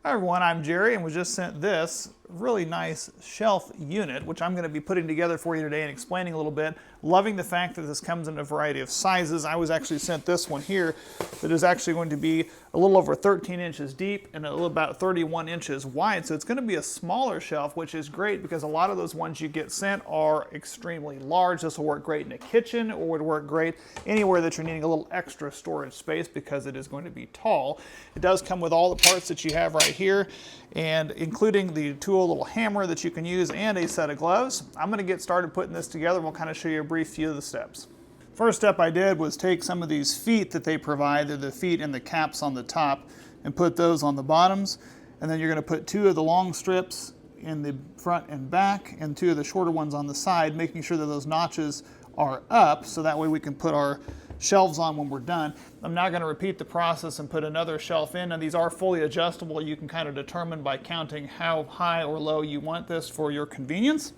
Hi everyone, I'm Jerry and was just sent this really nice shelf unit, which I'm going to be putting together for you today and explaining a little bit. Loving the fact that this comes in a variety of sizes. I was actually sent this one here that is actually going to be a little over 13 inches deep and a little about 31 inches wide. So it's going to be a smaller shelf, which is great because a lot of those ones you get sent are extremely large. This will work great in a kitchen or would work great anywhere that you're needing a little extra storage space because it is going to be tall. It does come with all the parts that you have right here, and including the tool little hammer that you can use and a set of gloves. I'm going to get started putting this together and we'll kind of show you a brief few of the steps. First step I did was take some of these feet that they provide, they're the feet and the caps on the top, and put those on the bottoms. And then you're going to put two of the long strips in the front and back and two of the shorter ones on the side, making sure that those notches are up so that way we can put our shelves on when we're done. I'm now going to repeat the process and put another shelf in, and these are fully adjustable. You can kind of determine by counting how high or low you want this for your convenience.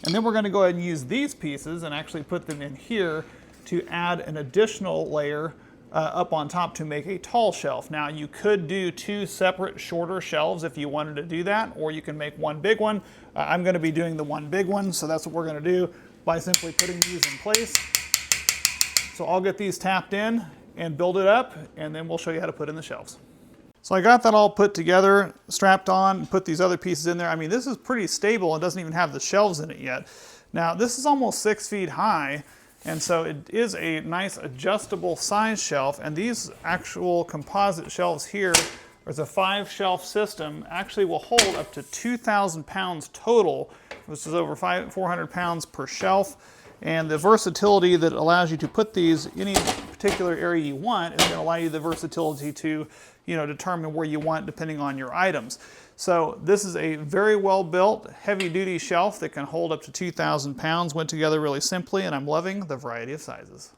And then we're going to go ahead and use these pieces and actually put them in here to add an additional layer up on top to make a tall shelf. Now you could do two separate shorter shelves if you wanted to do that, or you can make one big one. I'm going to be doing the one big one, so that's what we're going to do by simply putting these in place. So I'll get these tapped in and build it up, and then we'll show you how to put in the shelves. So I got that all put together, strapped on, and put these other pieces in there. I mean, this is pretty stable. It doesn't even have the shelves in it yet. Now, this is almost 6 feet high, and so it is a nice adjustable size shelf, and these actual composite shelves here, there's a 5-shelf system, actually will hold up to 2,000 pounds total, which is over 400 pounds per shelf. And the versatility that allows you to put these any particular area you want is going to allow you the versatility to, determine where you want depending on your items. So this is a very well built, heavy duty shelf that can hold up to 2,000 pounds, went together really simply, and I'm loving the variety of sizes.